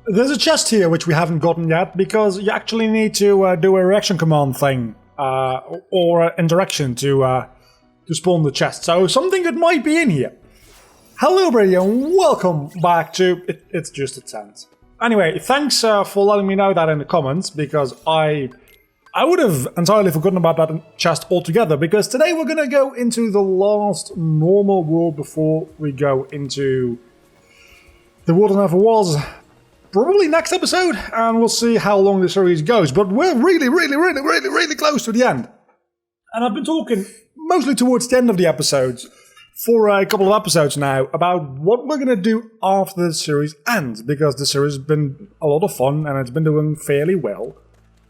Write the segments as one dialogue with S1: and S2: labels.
S1: There's a chest here which we haven't gotten yet, because you actually need to do a reaction command thing, or interaction to spawn the chest. So something that might be in here. Hello everybody and welcome back to It's Just a Tent. Anyway, thanks for letting me know that in the comments, because I would have entirely forgotten about that chest altogether, because today we're going to go into the last normal world before we go into the world that never was. Probably next episode, and we'll see how long the series goes, but we're really close to the end. And I've been talking mostly towards the end of the episodes for a couple of episodes now about what we're going to do after the series ends, because the series has been a lot of fun and it's been doing fairly well.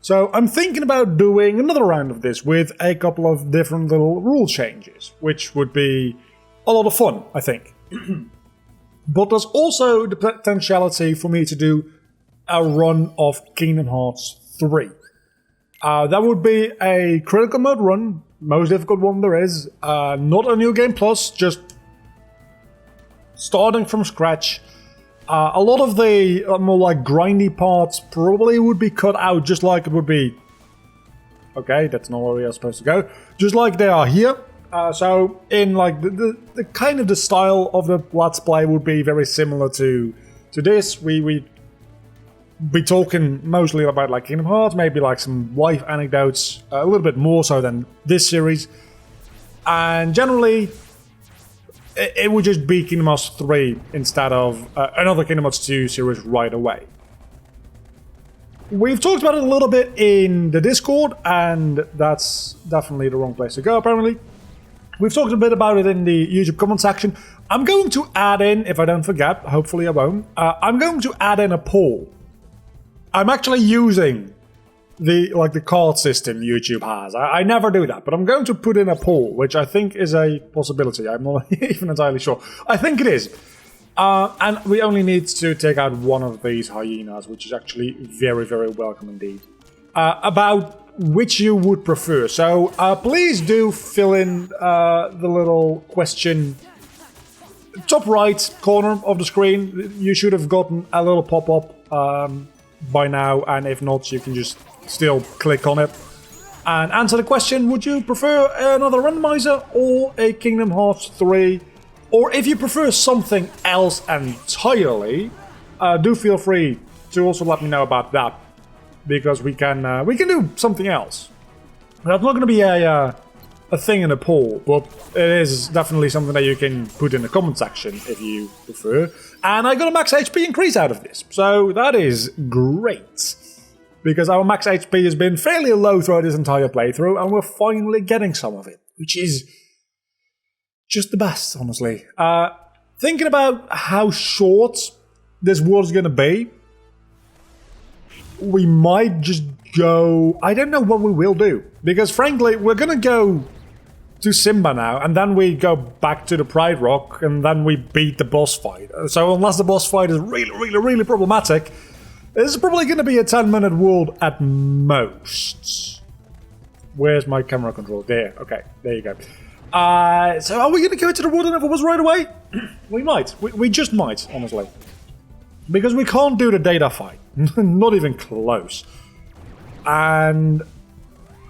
S1: So I'm thinking about doing another round of this with a couple of different little rule changes, which would be a lot of fun, I think. But there's also the potentiality for me to do a run of Kingdom Hearts 3. That would be a critical mode run, most difficult one there is. Not a New Game Plus, just starting from scratch. A lot of the more like grindy parts probably would be cut out, just like it would be... Okay, that's not where we are supposed to go. Just like they are here. So in like the kind of the style of the Let's Play would be very similar to this. We be talking mostly about like Kingdom Hearts, maybe like some life anecdotes, a little bit more so than this series. And generally, it would just be Kingdom Hearts 3 instead of another Kingdom Hearts 2 series right away. We've talked about it a little bit in the Discord, and that's definitely the wrong place to go, apparently. We've talked a bit about it in the YouTube comment section. I'm going to add in, if I don't forget, hopefully I won't, I'm going to add in a poll. I'm actually using the card system YouTube has. I never do that, but I'm going to put in a poll, which I think is a possibility. I'm not even entirely sure. I think it is. And we only need to take out one of these hyenas, which is actually very, very welcome indeed. About which you would prefer. So please do fill in the little question. Top right corner of the screen, you should have gotten a little pop-up by now, and if not, you can just still click on it and answer the question: would you prefer another randomizer or a Kingdom Hearts 3? Or if you prefer something else entirely, do feel free to also let me know about that, because we can do something else. That's not going to be a thing in a poll, but it is definitely something that you can put in the comment section if you prefer. And I got a max HP increase out of this, so that is great. Because our max HP has been fairly low throughout this entire playthrough, and we're finally getting some of it, which is just the best, honestly. Thinking about how short this world is going to be, we might just go... I don't know what we will do, because frankly, we're going to go to Simba now, and then we go back to the Pride Rock, and then we beat the boss fight. So unless the boss fight is really problematic, this is probably going to be a 10-minute world at most. Where's my camera control? There. Okay, there you go. So are we going to go to the world that never was right away? We might. We just might, honestly. Because we can't do the data fight. Not even close. And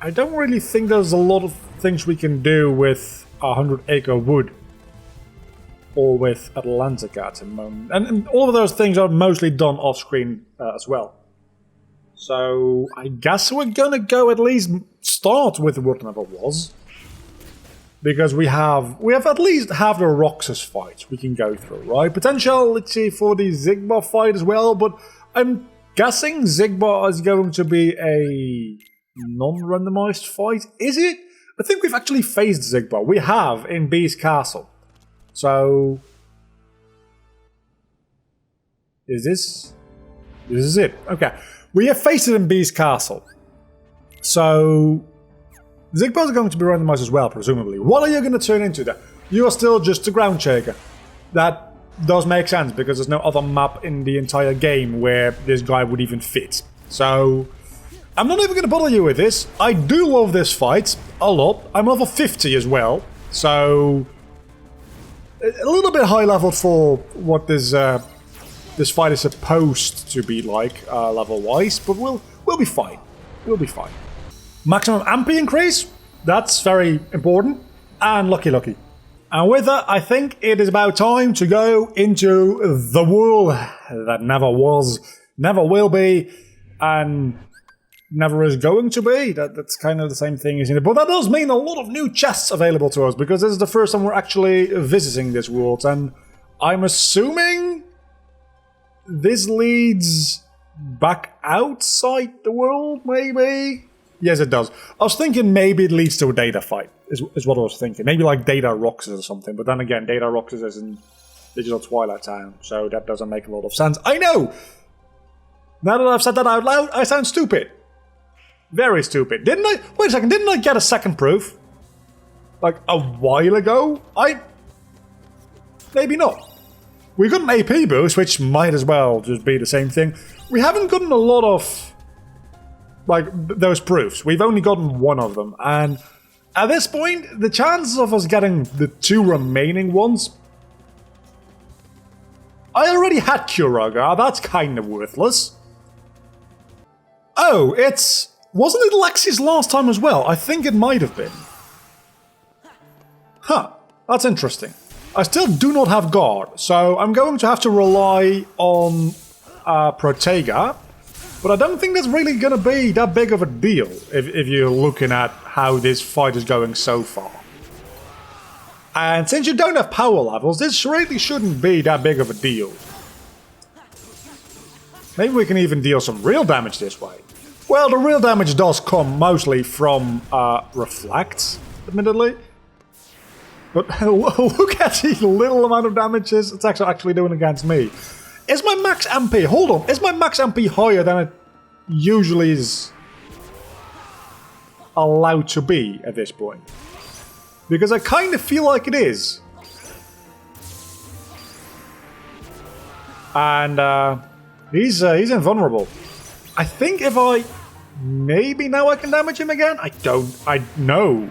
S1: I don't really think there's a lot of things we can do with 100 Acre Wood. Or with Atlantica at the moment. And all of those things are mostly done off screen as well. So I guess we're gonna go at least start with the world that never was. Because we have at least half the Roxas fights we can go through, right? Potential, let's see, for the Zigbar fight as well, but I'm guessing Zigbar is going to be a non-randomized fight. Is it? I think we've actually faced Zigbar. We have in Beast Castle. So... This is it. Okay. We have faced it in Beast Castle. So... Zigbar is going to be randomized as well, presumably. What are you going to turn into there? You are still just a ground shaker. That does make sense, because there's no other map in the entire game where this guy would even fit. So, I'm not even going to bother you with this. I do love this fight a lot. I'm level 50 as well. So, a little bit high level for what this this fight is supposed to be like level-wise, but we'll be fine. We'll be fine. Maximum MP increase, that's very important, and lucky. And with that, I think it is about time to go into the world that never was, never will be, and never is going to be. That's kind of the same thing, isn't it? But that does mean a lot of new chests available to us, because this is the first time we're actually visiting this world, and I'm assuming this leads back outside the world, maybe? Yes, it does. I was thinking maybe it leads to a data fight, is what I was thinking. Maybe like Data Roxas or something, but then again, Data Roxas is in Digital Twilight Town, so that doesn't make a lot of sense. I know! Now that I've said that out loud, I sound stupid. Very stupid. Didn't I? Wait a second, didn't I get a second proof? Like, a while ago? Maybe not. We got an AP boost, which might as well just be the same thing. We haven't gotten a lot of, like, those proofs. We've only gotten one of them, and at this point, the chances of us getting the 2 remaining ones... I already had Kuraga, that's kind of worthless. Oh, wasn't it Lexi's last time as well? I think it might have been. Huh, that's interesting. I still do not have guard, so I'm going to have to rely on Protega, but I don't think that's really going to be that big of a deal if you're looking at how this fight is going so far. And since you don't have power levels, this really shouldn't be that big of a deal. Maybe we can even deal some real damage this way. Well, the real damage does come mostly from Reflect, admittedly. But look at the little amount of damages it's actually doing against me. Is my max MP... Hold on. Is my max MP higher than it usually is allowed to be at this point? Because I kind of feel like it is. And he's invulnerable. I think if I... Maybe now I can damage him again? I know.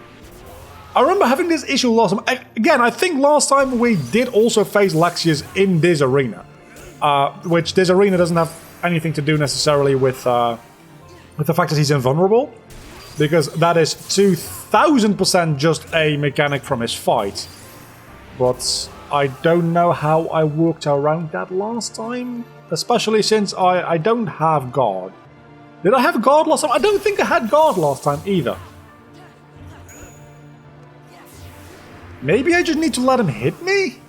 S1: I remember having this issue last time. Again, I think last time we did also face Lexius in this arena. Which this arena doesn't have anything to do necessarily with the fact that he's invulnerable. Because that is 2000% just a mechanic from his fight. But I don't know how I worked around that last time. Especially since I don't have guard. Did I have guard last time? I don't think I had guard last time either. Maybe I just need to let him hit me?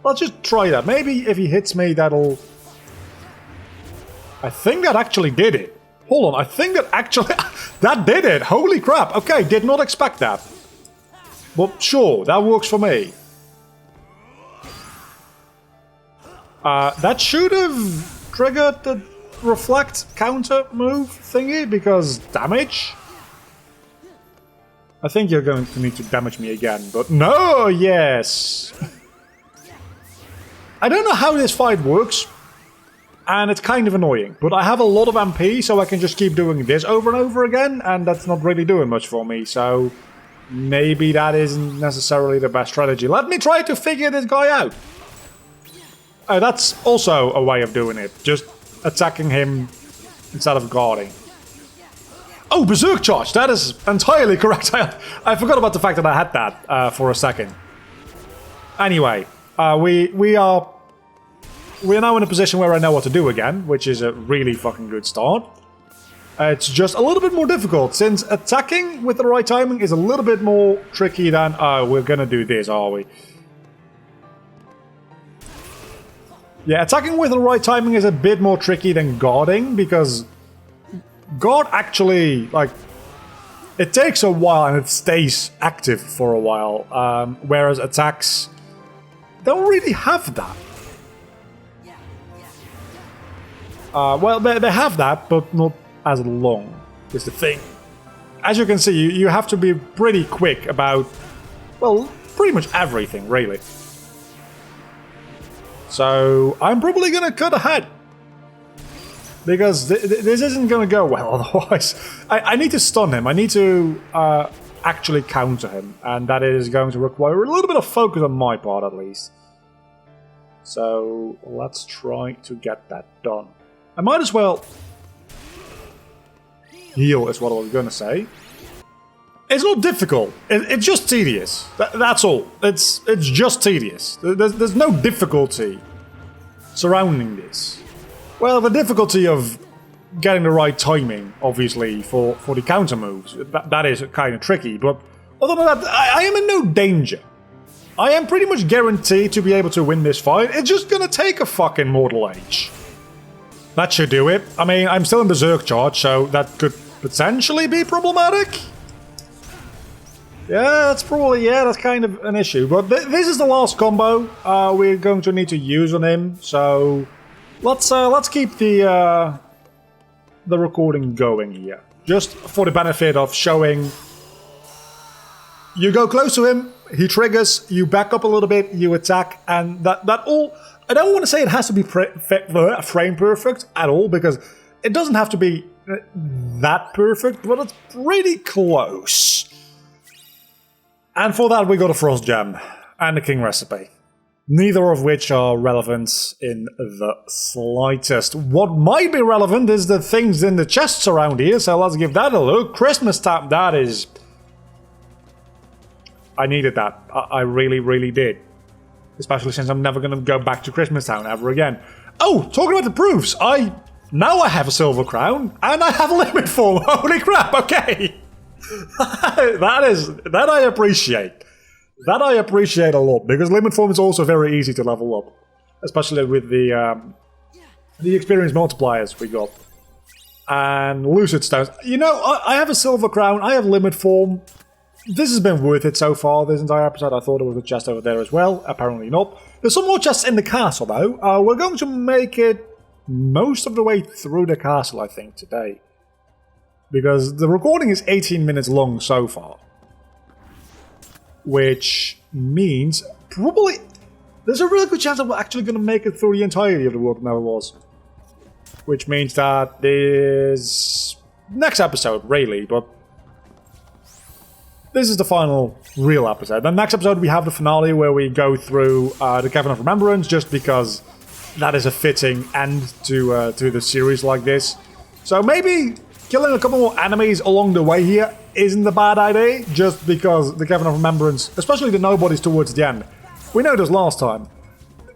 S1: Let's just try that. Maybe if he hits me, that'll... I think that actually did it. Hold on, I think that actually... that did it! Holy crap! Okay, did not expect that. But sure, that works for me. That should have triggered the Reflect counter move thingy, because damage? I think you're going to need to damage me again, but no, yes! I don't know how this fight works, and it's kind of annoying, but I have a lot of MP, so I can just keep doing this over and over again, and that's not really doing much for me, so maybe that isn't necessarily the best strategy. Let me try to figure this guy out! Oh, that's also a way of doing it, just attacking him instead of guarding. Oh, Berserk Charge! That is entirely correct. I forgot about the fact that I had that for a second. Anyway, we are now in a position where I know what to do again, which is a really fucking good start. It's just a little bit more difficult, since attacking with the right timing is a little bit more tricky than... Oh, we're gonna do this, are we? Yeah, attacking with the right timing is a bit more tricky than guarding, because guard actually, like, it takes a while and it stays active for a while, whereas attacks don't really have that. Well, they have that, but not as long, is the thing. As you can see, you have to be pretty quick about, well, pretty much everything, really. So, I'm probably gonna cut ahead. Because this isn't gonna go well otherwise. I need to stun him. I need to actually counter him. And that is going to require a little bit of focus on my part, at least. So let's try to get that done. I might as well heal is what I was going to say. It's not difficult. It's just tedious. That's all. It's just tedious. There's no difficulty surrounding this. Well, the difficulty of getting the right timing, obviously, for the counter moves. That is kind of tricky, but other than that, I am in no danger. I am pretty much guaranteed to be able to win this fight. It's just gonna take a fucking Mortal Age. That should do it. I mean, I'm still in Berserk charge, so that could potentially be problematic. Yeah, that's kind of an issue. But this is the last combo we're going to need to use on him. So let's keep the recording going here, just for the benefit of showing. You go close to him, he triggers, you back up a little bit, you attack, and that all. I don't want to say it has to be frame perfect at all, because it doesn't have to be that perfect, but it's pretty close. And for that, we got a Frost Gem and a King Recipe. Neither of which are relevant in the slightest. What might be relevant is the things in the chests around here, so let's give that a look. Christmas Tap, that is... I needed that. I really, really did. Especially since I'm never going to go back to Christmas Town ever again. Oh, talking about the proofs, now I have a Silver Crown, and I have a Limit Form. Holy crap, okay. that I appreciate. That I appreciate a lot, because Limit Form is also very easy to level up. Especially with the experience multipliers we got. And Lucid Stones. You know, I have a Silver Crown, I have Limit Form. This has been worth it so far, this entire episode. I thought there was a chest over there as well. Apparently not. There's some more chests in the castle, though. We're going to make it most of the way through the castle, I think, today. Because the recording is 18 minutes long so far. Which means probably... There's a really good chance that we're actually going to make it through the entirety of the World Never Was. Which means that this... next episode, really, but... This is the final real episode. The next episode we have the finale where we go through the Cavern of Remembrance, just because that is a fitting end to the series like this. So maybe killing a couple more enemies along the way here isn't a bad idea, just because the Cavern of Remembrance, especially the nobodies towards the end, we know this last time,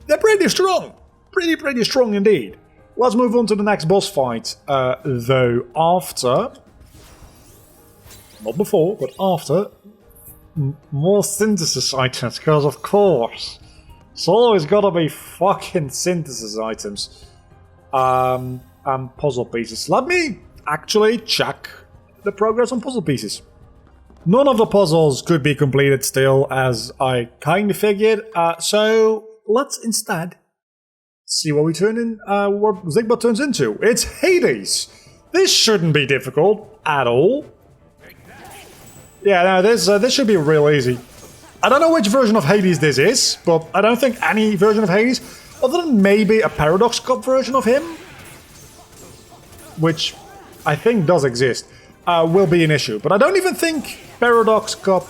S1: they're pretty strong. Pretty strong indeed. Let's move on to the next boss fight, though, after... Not before, but after, more synthesis items, because of course. It's always gotta be fucking synthesis items. And puzzle pieces. Let me actually check the progress on puzzle pieces. None of the puzzles could be completed still, as I kind of figured. So let's instead see what we turn in, what Zigbot turns into. It's Hades! This shouldn't be difficult at all. Yeah, no, this should be real easy. I don't know which version of Hades this is, but I don't think any version of Hades, other than maybe a Paradox Cup version of him, which I think does exist, will be an issue. But I don't even think Paradox Cup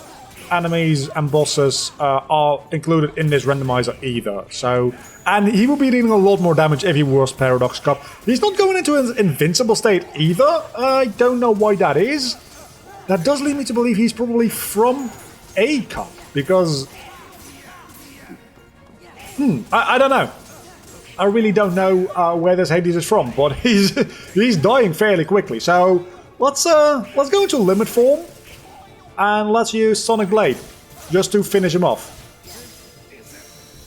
S1: enemies and bosses are included in this randomizer either. So, and he will be dealing a lot more damage if he was Paradox Cup. He's not going into an invincible state either. I don't know why that is. That does lead me to believe he's probably from a cup, because... I don't know. I really don't know where this Hades is from, but he's dying fairly quickly. So let's go into Limit Form, and let's use Sonic Blade, just to finish him off.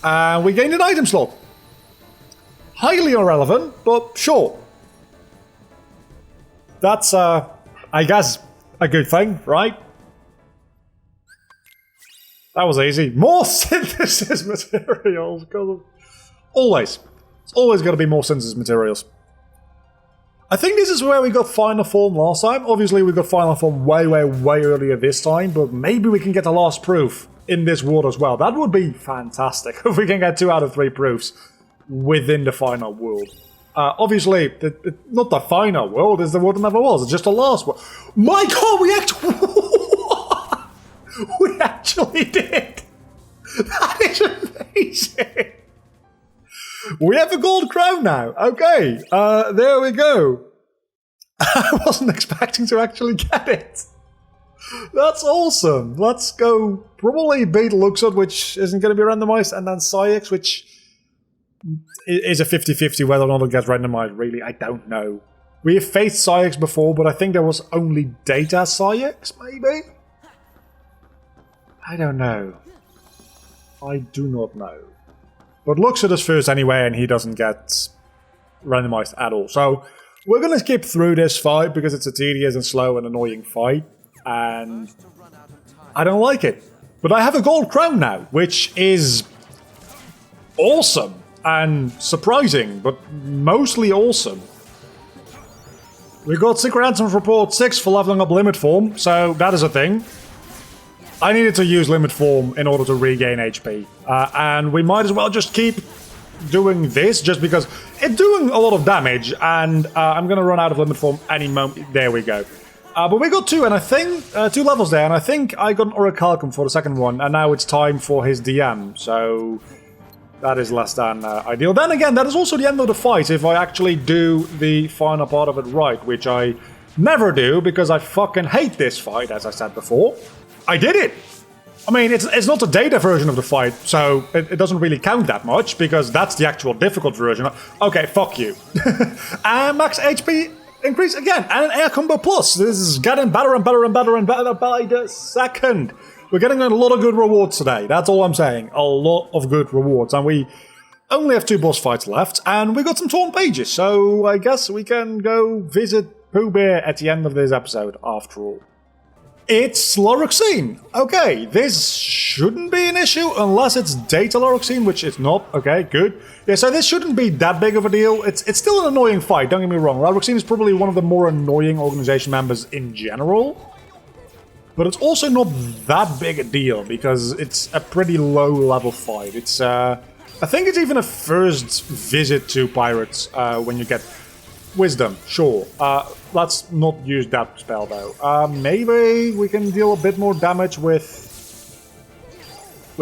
S1: And we gained an item slot. Highly irrelevant, but sure. That's, I guess... a good thing, right? That was easy. More synthesis materials. Always. It's always going to be more synthesis materials. I think this is where we got Final Form last time. Obviously, we got Final Form way earlier this time, but maybe we can get the last proof in this world as well. That would be fantastic if we can get 2 out of 3 proofs within the final world. Obviously, not the final world, it's the world that never was. It's just the last one. My God, we actually did. That is amazing. We have a gold crown now. Okay, there we go. I wasn't expecting to actually get it. That's awesome. Let's go probably beat Luxord, which isn't going to be randomized, and then Syx, which is a 50-50 whether or not it gets randomized, really. I don't know. We have faced Syx before, but I think there was only data Syx, maybe? I don't know. I do not know. But Luxord is first anyway, and he doesn't get randomized at all. So we're going to skip through this fight because it's a tedious and slow and annoying fight. And I don't like it. But I have a gold crown now, which is awesome and surprising, but mostly awesome. We got Secret Anthems Report 6 for leveling up Limit Form, so that is a thing. I needed to use Limit Form in order to regain HP. And we might as well just keep doing this, just because it's doing a lot of damage, and I'm going to run out of Limit Form any moment. There we go. But we got two, and I think, 2 levels there, and I think I got an Orichalcum for the second one, and now it's time for his DM, so that is less than ideal. Then again, that is also the end of the fight if I actually do the final part of it right, which I never do, because I fucking hate this fight, as I said before. I did it! I mean, it's not the data version of the fight, so it doesn't really count that much, because that's the actual difficult version. Okay, fuck you. And max HP increase again, and an air combo plus. This is getting better and better and better and better by the second. We're getting a lot of good rewards today, that's all I'm saying. A lot of good rewards, and we only have 2 boss fights left, and we got some torn pages, so I guess we can go visit Pooh Bear at the end of this episode, after all. It's Loroxine. Okay, this shouldn't be an issue unless it's data Loroxine, which it's not. Okay, good. Yeah, so this shouldn't be that big of a deal. It's still an annoying fight, don't get me wrong. Loroxine is probably one of the more annoying organization members in general. But it's also not that big a deal, because it's a pretty low-level fight. It's, I think it's even a first visit to Pirates when you get Wisdom, sure. Let's not use that spell though. Maybe we can deal a bit more damage with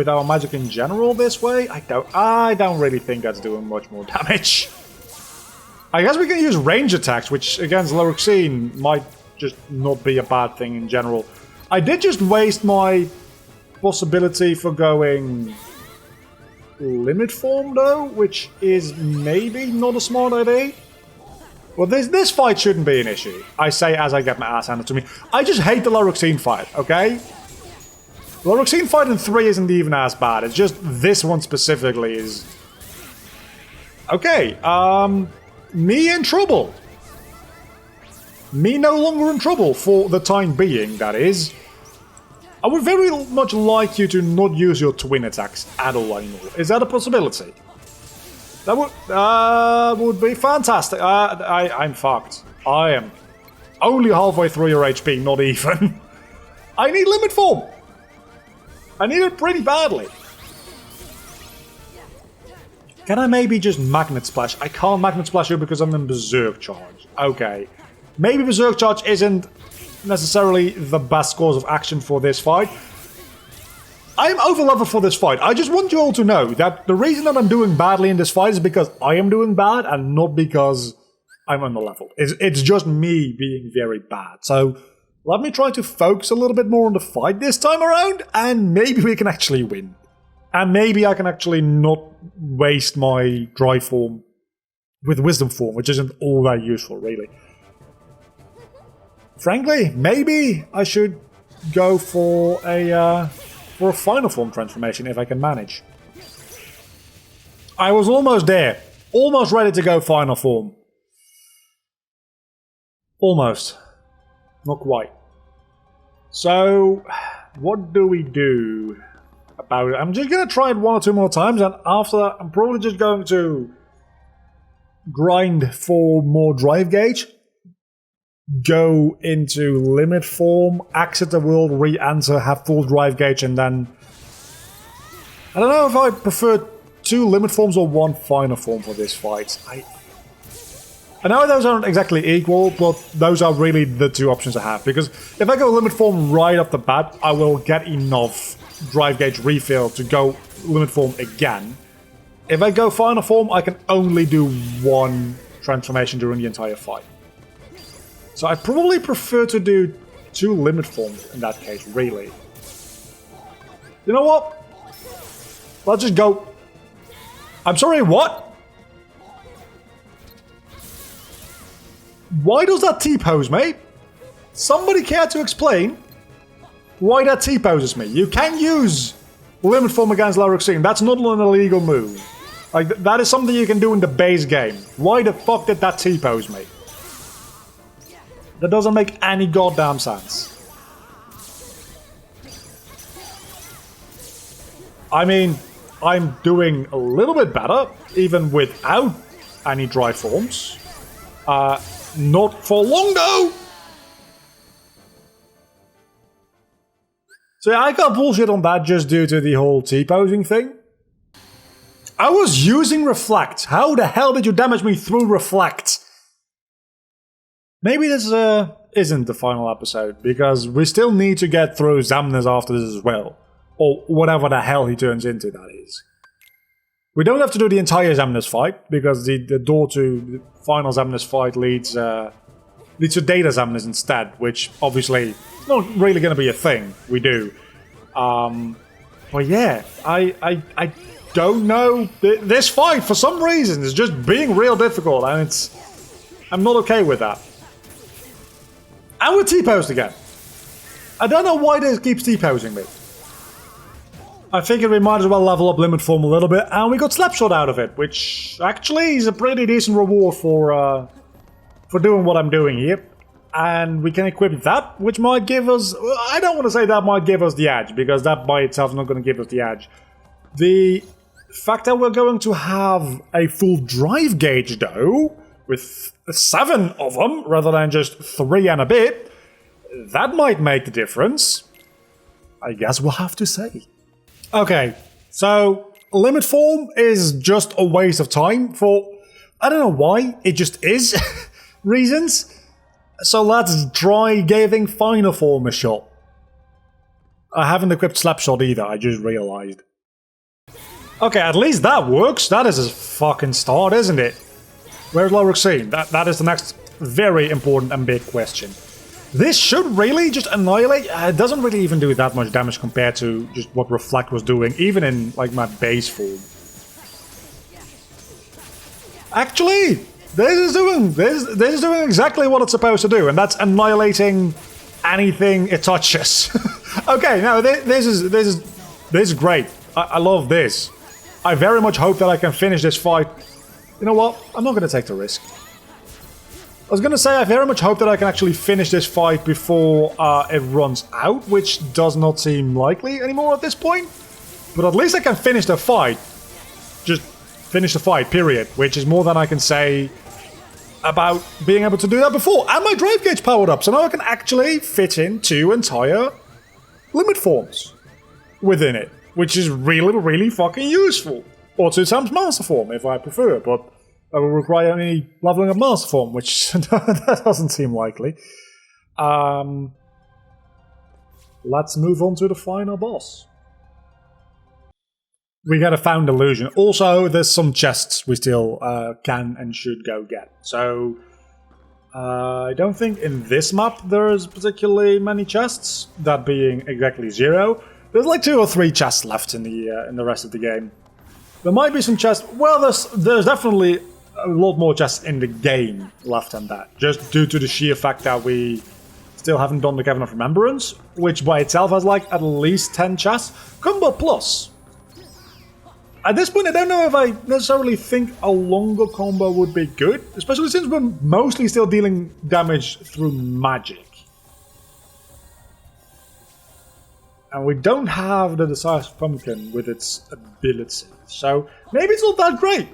S1: our magic in general this way. I don't really think that's doing much more damage. I guess we can use range attacks, which against Loroxine might just not be a bad thing in general. I did just waste my possibility for going Limit Form though, which is maybe not a smart idea. Well, this fight shouldn't be an issue. I say as I get my ass handed to me. I just hate the Loroxine fight, okay? The Loroxine fight in 3 isn't even as bad. It's just this one specifically is... Okay, me in trouble. Me no longer in trouble, for the time being, that is. I would very much like you to not use your twin attacks at all anymore. Is that a possibility? That would be fantastic. I'm fucked. I am only halfway through your HP, not even. I need Limit Form. I need it pretty badly. Can I maybe just Magnet Splash? I can't Magnet Splash you because I'm in Berserk Charge. Okay. Maybe Berserk Charge isn't necessarily the best course of action for this fight. I'm over-leveled for this fight. I just want you all to know that the reason that I'm doing badly in this fight is because I am doing bad and not because I'm under-leveled. It's just me being very bad. So let me try to focus a little bit more on the fight this time around, and maybe we can actually win. And maybe I can actually not waste my Dry Form with Wisdom Form, which isn't all that useful, really. Frankly, maybe I should go for a Final Form transformation if I can manage. I was almost there. Almost ready to go Final Form. Almost. Not quite. So, what do we do about it? I'm just going to try it 1 or 2 more times, and after that I'm probably just going to grind for more drive gauge. Go into Limit Form, exit the world, re-enter, have full drive gauge, and then... I don't know if I prefer 2 Limit Forms or 1 Final Form for this fight. I know those aren't exactly equal, but those are really the 2 options I have, because if I go Limit Form right off the bat, I will get enough drive gauge refill to go Limit Form again. If I go final form, I can only do one transformation during the entire fight. So I probably prefer to do 2 limit forms in that case, really. You know what? Let's just go. I'm sorry, what? Why does that T-pose me? Somebody care to explain why that T-poses me? You can use limit form against Laroxine. That's not an illegal move. Like, that is something you can do in the base game. Why the fuck did that T-pose me? That doesn't make any goddamn sense. I mean, I'm doing a little bit better, even without any dry forms. Not for long, though! So yeah, I got bullshit on that just due to the whole T-posing thing. I was using Reflect. How the hell did you damage me through Reflect? Maybe this isn't the final episode, because we still need to get through Xemnas after this as well. Or whatever the hell he turns into, that is. We don't have to do the entire Xemnas fight, because the door to the final Xemnas fight leads to Data Xemnas instead, which obviously is not really going to be a thing we do. But yeah, I don't know. This fight, for some reason, is just being real difficult, and I'm not okay with that. And we're T-posed again. I don't know why this keeps T-posing me. I figured we might as well level up limit form a little bit, and we got Slapshot out of it, which actually is a pretty decent reward for doing what I'm doing here. And we can equip that, which might give us... I don't want to say that might give us the edge, because that by itself is not going to give us the edge. The fact that we're going to have a full drive gauge, though, with 7 of them, rather than just 3 and a bit, that might make the difference. I guess we'll have to see. Okay, so limit form is just a waste of time for, I don't know why, it just is, reasons. So let's try giving final form a shot. I haven't equipped Slapshot either, I just realized. Okay, at least that works. That is a fucking start, isn't it? Where's Laroxine? That is the next very important and big question. This should really just annihilate. It doesn't really even do that much damage compared to just what Reflect was doing, even in like my base form. Actually, this is doing exactly what it's supposed to do, and that's annihilating anything it touches. Okay, no, this is great. I love this. I very much hope that I can finish this fight. You know what? I'm not going to take the risk. I was going to say I very much hope that I can actually finish this fight before it runs out, which does not seem likely anymore at this point. But at least I can finish the fight. Just finish the fight, period. Which is more than I can say about being able to do that before. And my drive gauge powered up, so now I can actually fit in 2 entire limit forms within it. Which is really, really fucking useful. Or 2 times Master Form, if I prefer, but that will require any leveling of Master Form, which that doesn't seem likely. Let's move on to the final boss. We got a Found Illusion. Also, there's some chests we still can and should go get. So, I don't think in this map there's particularly many chests, that being exactly 0. There's like 2 or 3 chests left in the rest of the game. There might be some chests. Well, there's definitely a lot more chests in the game left than that, just due to the sheer fact that we still haven't done the Cavern of Remembrance, which by itself has like at least 10 chests. Combo Plus. At this point, I don't know if I necessarily think a longer combo would be good, especially since we're mostly still dealing damage through magic. And we don't have the Decisive Pumpkin with its ability. So maybe it's not that great.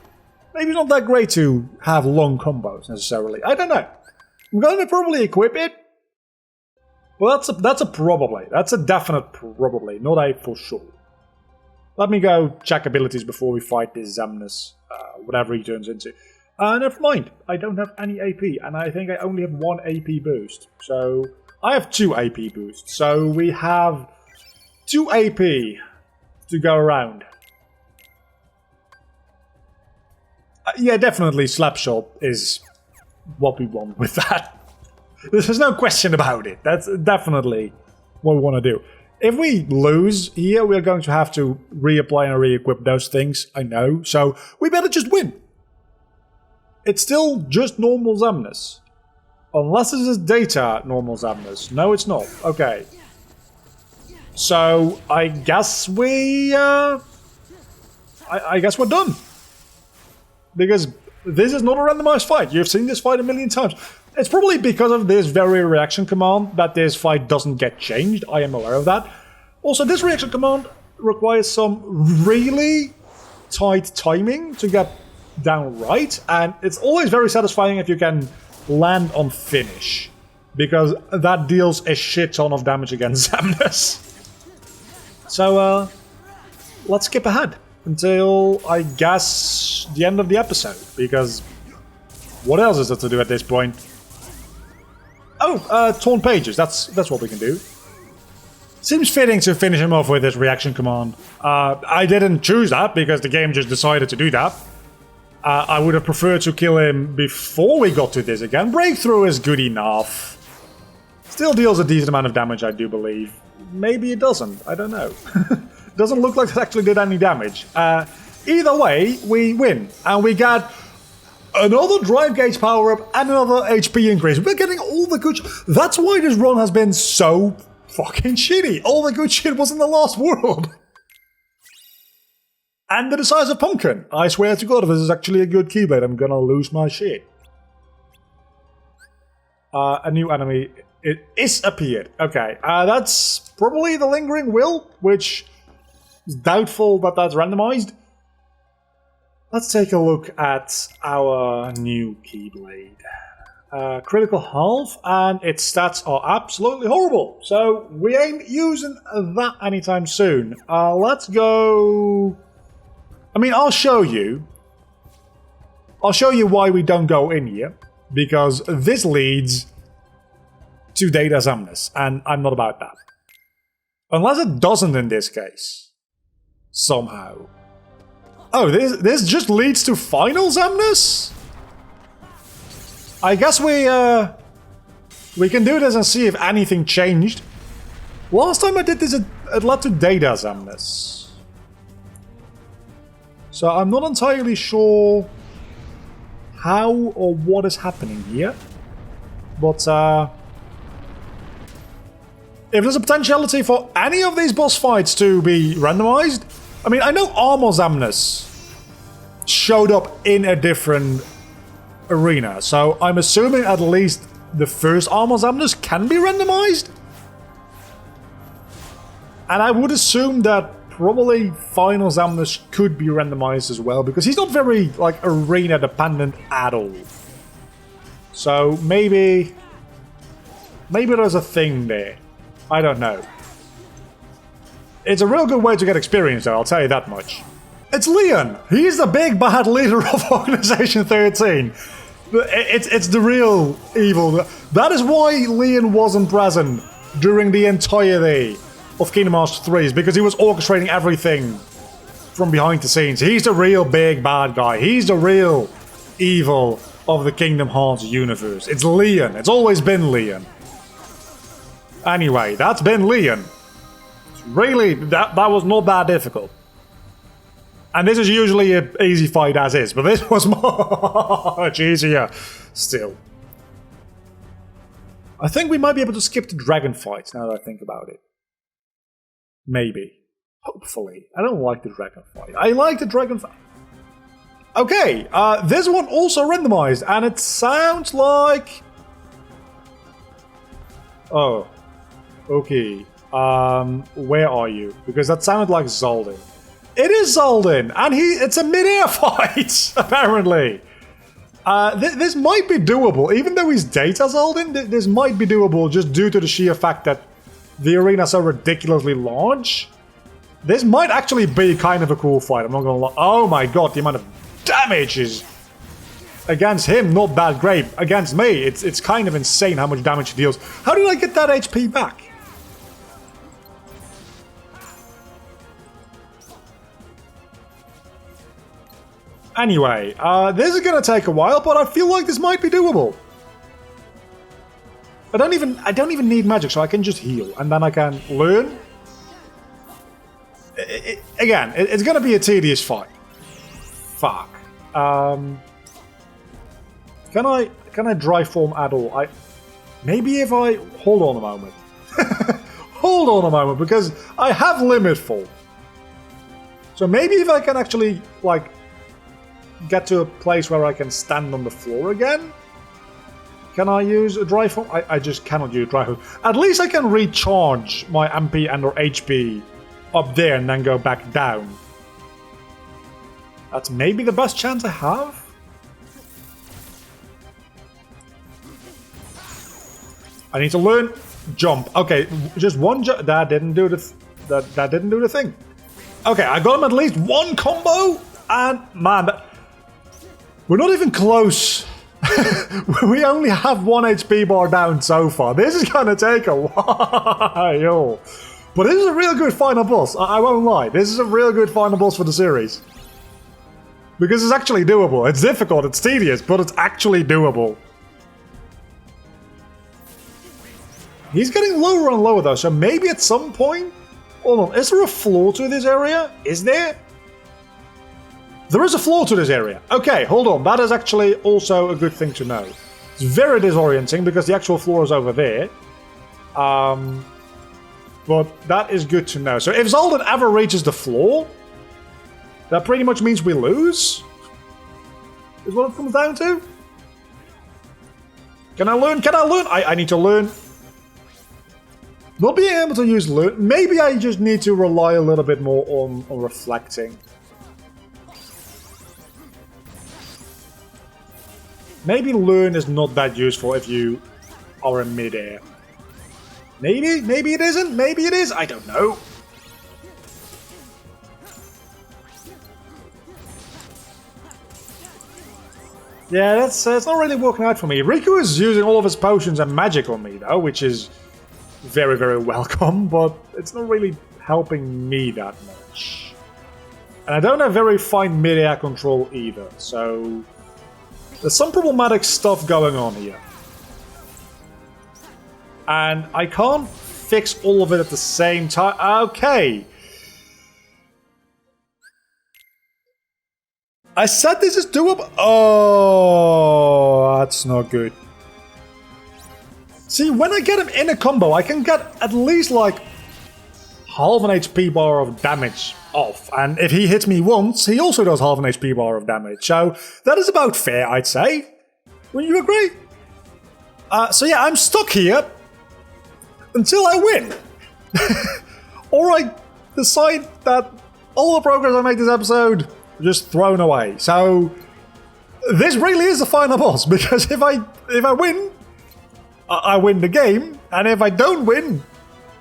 S1: Maybe it's not that great to have long combos necessarily. I don't know. I'm going to probably equip it. Well, that's a probably. That's a definite probably, not a for sure. Let me go check abilities before we fight this Xemnas, whatever he turns into. Never mind. I don't have any AP, and I think I only have 1 AP boost. So I have 2 AP boosts. So we have 2 AP to go around. Yeah, definitely Slapshot is what we want with that. There's no question about it. That's definitely what we want to do. If we lose here, we're going to have to reapply and re-equip those things, I know. So we better just win. It's still just normal Xemnas. Unless this is data normal Xemnas. No, it's not. Okay. So I guess we... I guess we're done. Because this is not a randomized fight. You've seen this fight a million times. It's probably because of this very reaction command that this fight doesn't get changed. I am aware of that. Also, this reaction command requires some really tight timing to get down right. And it's always very satisfying if you can land on finish. Because that deals a shit ton of damage against Xemnas. So, let's skip ahead until, I guess, the end of the episode. Because what else is there to do at this point? Oh, torn pages. That's what we can do. Seems fitting to finish him off with this reaction command. I didn't choose that because the game just decided to do that. I would have preferred to kill him before we got to this again. Breakthrough is good enough. Still deals a decent amount of damage, I do believe. Maybe it doesn't. I don't know. Doesn't look like it actually did any damage. Either way, we win. And we got another drive gauge power up and another HP increase. We're getting all the good... That's why this run has been so fucking shitty. All the good shit was in the last world. And the Decisive Pumpkin. I swear to God, if this is actually a good Keyblade, I'm gonna lose my shit. A new enemy... It is appeared. Okay, that's probably the Lingering Will, which is doubtful that that's randomized. Let's take a look at our new Keyblade. Critical half, and its stats are absolutely horrible. So we ain't using that anytime soon. Let's go... I mean, I'll show you. I'll show you why we don't go in here. Because this leads to data Xemnas, and I'm not about that. Unless it doesn't in this case. Somehow. Oh, this just leads to final Xemnas? I guess we can do this and see if anything changed. Last time I did this, it led to data Xemnas. So I'm not entirely sure how or what is happening here. But if there's a potentiality for any of these boss fights to be randomized, I mean, I know Armor Xemnas showed up in a different arena, so I'm assuming at least the first Armor Xemnas can be randomized? And I would assume that probably Final Xemnas could be randomized as well, because he's not very, like, arena dependent at all. So maybe there's a thing there. I don't know. It's a real good way to get experience, though, I'll tell you that much. It's Leon! He's the big bad leader of Organization 13. It's the real evil. That is why Leon wasn't present during the entirety of Kingdom Hearts 3, because he was orchestrating everything from behind the scenes. He's the real big bad guy. He's the real evil of the Kingdom Hearts universe. It's Leon. It's always been Leon. Anyway, that's been Leon. Really, that was not that difficult. And this is usually an easy fight as is, but this was much easier still. I think we might be able to skip the dragon fights now that I think about it. Maybe. Hopefully. I don't like the dragon fight. I like the dragon fight. Okay, this one also randomized, and it sounds like... Oh. Okay. Where are you? Because that sounded like Zaldin. It is Zaldin! And it's a mid-air fight, apparently. This might be doable. Even though he's data Zaldin, this might be doable just due to the sheer fact that the arena is so ridiculously large. This might actually be kind of a cool fight, I'm not gonna lie. Oh my god, the amount of damage is... Against him, not that great. Against me, it's kind of insane how much damage he deals. How did I get that HP back? Anyway, this is gonna take a while, but I feel like this might be doable. I don't even need magic, so I can just heal, and then I can learn. Again, it's gonna be a tedious fight. Fuck. Can I dry form at all? Maybe if I hold on a moment. Hold on a moment, because I have limit fall. So maybe if I can actually like get to a place where I can stand on the floor again. Can I use a dry form? I just cannot use dry form. At least I can recharge my MP and or HP up there and then go back down. That's maybe the best chance I have. I need to learn jump. Okay, just one jump. That didn't do the that didn't do the thing. Okay, I got him at least one combo, and man, we're not even close. We only have 1 HP bar down so far. This is gonna take a while. But this is a real good final boss. I won't lie. This is a real good final boss for the series. Because it's actually doable. It's difficult, it's tedious, but it's actually doable. He's getting lower and lower though, so maybe at some point... Hold on, is there a floor to this area? Is there? There is a floor to this area. Okay, hold on. That is actually also a good thing to know. It's very disorienting because the actual floor is over there. But that is good to know. So if Zaldin ever reaches the floor, that pretty much means we lose. Is what it comes down to. Can I learn? Can I learn? I need to learn. Not being able to use learn. Maybe I just need to rely a little bit more on reflecting. Maybe learn is not that useful if you are in midair. Maybe it isn't. Maybe it is. I don't know. Yeah, that's it's not really working out for me. Riku is using all of his potions and magic on me though, which is very, very welcome, but it's not really helping me that much. And I don't have very fine mid-air control either, so there's some problematic stuff going on here. And I can't fix all of it at the same time. Okay. I said this is doable. Oh, that's not good. See, when I get him in a combo, I can get at least like half an HP bar of damage off. And if he hits me once, he also does half an HP bar of damage. So that is about fair, I'd say. Wouldn't you agree? So yeah, I'm stuck here until I win. Or I decide that all the progress I make this episode is just thrown away. So this really is the final boss, because if I win, I win the game, and if I don't win,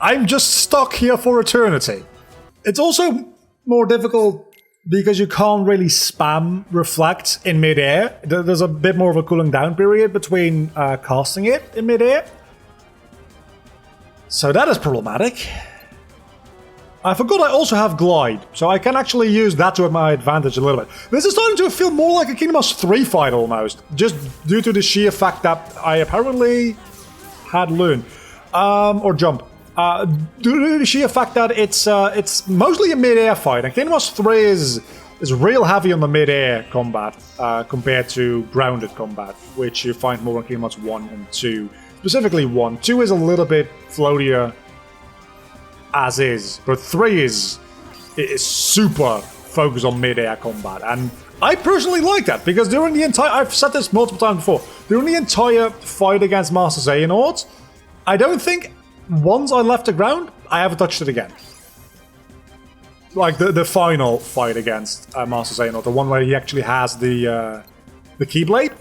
S1: I'm just stuck here for eternity. It's also more difficult because you can't really spam reflect in midair. There's a bit more of a cooling down period between casting it in midair. So that is problematic. I forgot I also have glide, so I can actually use that to my advantage a little bit. This is starting to feel more like a Kingdom Hearts 3 fight almost, just due to the sheer fact that I apparently had learn or jump. Due to the sheer fact that it's mostly a mid-air fight, and Kingdom Hearts 3 is real heavy on the mid-air combat compared to grounded combat, which you find more in Kingdom Hearts 1 and 2. Specifically 1. 2 is a little bit floatier as is, but 3 is super focused on mid-air combat, and I personally like that, because during the entire... I've said this multiple times before. During the entire fight against Master Xehanort, I don't think once I left the ground, I ever touched it again. Like the final fight against Master Xehanort, the one where he actually has the Keyblade.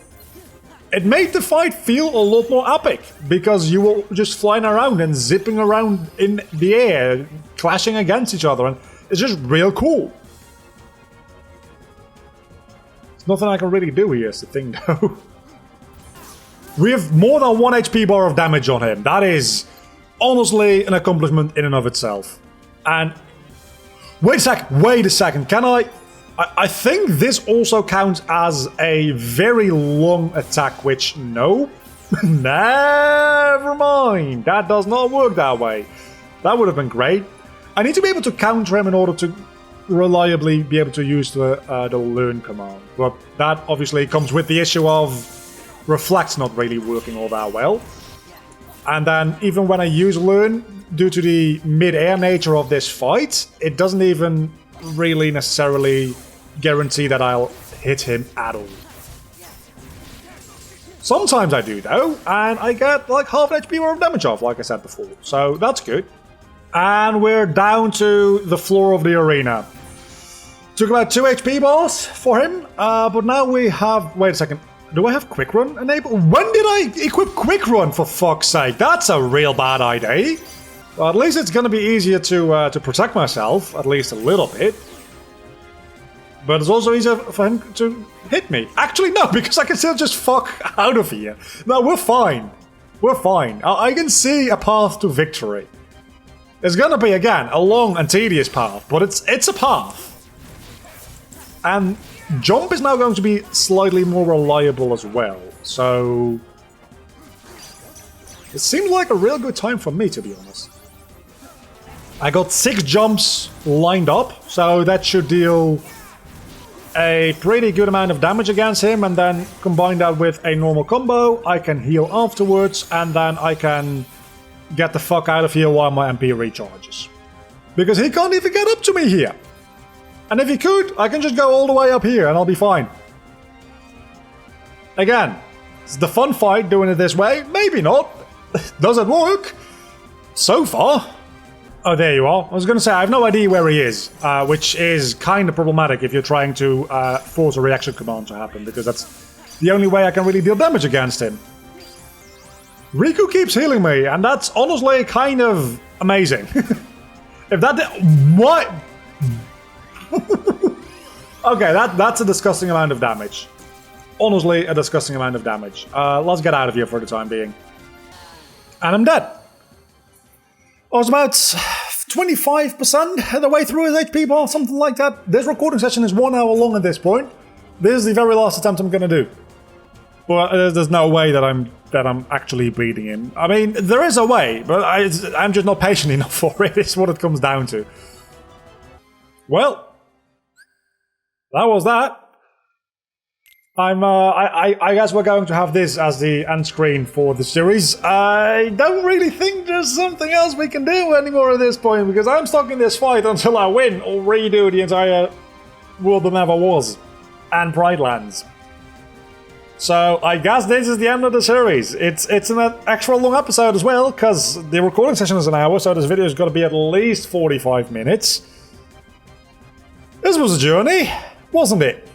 S1: It made the fight feel a lot more epic, because you were just flying around and zipping around in the air, clashing against each other, and it's just real cool. Nothing I can really do here is the thing, though. We have more than 1 HP bar of damage on him. That is honestly an accomplishment in and of itself. And wait a second, can I... I think this also counts as a very long attack, which, no. Never mind. That does not work that way. That would have been great. I need to be able to counter him in order to reliably be able to use the learn command. But that obviously comes with the issue of reflects not really working all that well. And then even when I use learn, due to the mid-air nature of this fight, it doesn't even really necessarily guarantee that I'll hit him at all. Sometimes I do though, and I get like half HP worth of damage off, like I said before. So that's good. And we're down to the floor of the arena. Took about 2 HP bars for him, but now we have... Wait a second. Do I have Quick Run enabled? When did I equip Quick Run, for fuck's sake? That's a real bad idea. Well, at least it's going to be easier to protect myself, at least a little bit. But it's also easier for him to hit me. Actually, no, because I can still just fuck out of here. No, we're fine. We're fine. I can see a path to victory. It's going to be, again, a long and tedious path, but it's a path. And jump is now going to be slightly more reliable as well, so... It seemed like a real good time for me, to be honest. I got 6 jumps lined up, so that should deal a pretty good amount of damage against him, and then combine that with a normal combo, I can heal afterwards, and then I can get the fuck out of here while my MP recharges. Because he can't even get up to me here! And if he could, I can just go all the way up here and I'll be fine. Again, it's the fun fight doing it this way. Maybe not. Does it work? So far. Oh, there you are. I was going to say, I have no idea where he is, which is kind of problematic if you're trying to force a reaction command to happen, because that's the only way I can really deal damage against him. Riku keeps healing me, and that's honestly kind of amazing. If that what? Okay, that's a disgusting amount of damage. Honestly, a disgusting amount of damage. Let's get out of here for the time being. And I'm dead. I was about 25% of the way through his HP bar, something like that. This recording session is 1 hour long at this point. This is the very last attempt I'm gonna do. But there's no way that I'm actually beating him. I mean, there is a way, but I'm just not patient enough for it. It's what it comes down to. Well, that was that. I guess we're going to have this as the end screen for the series. I don't really think there's something else we can do anymore at this point, because I'm stuck in this fight until I win or redo the entire world that never was and Pride Lands. So I guess this is the end of the series. It's an extra long episode as well, because the recording session is an hour, so this video has got to be at least 45 minutes. This was a journey, wasn't it?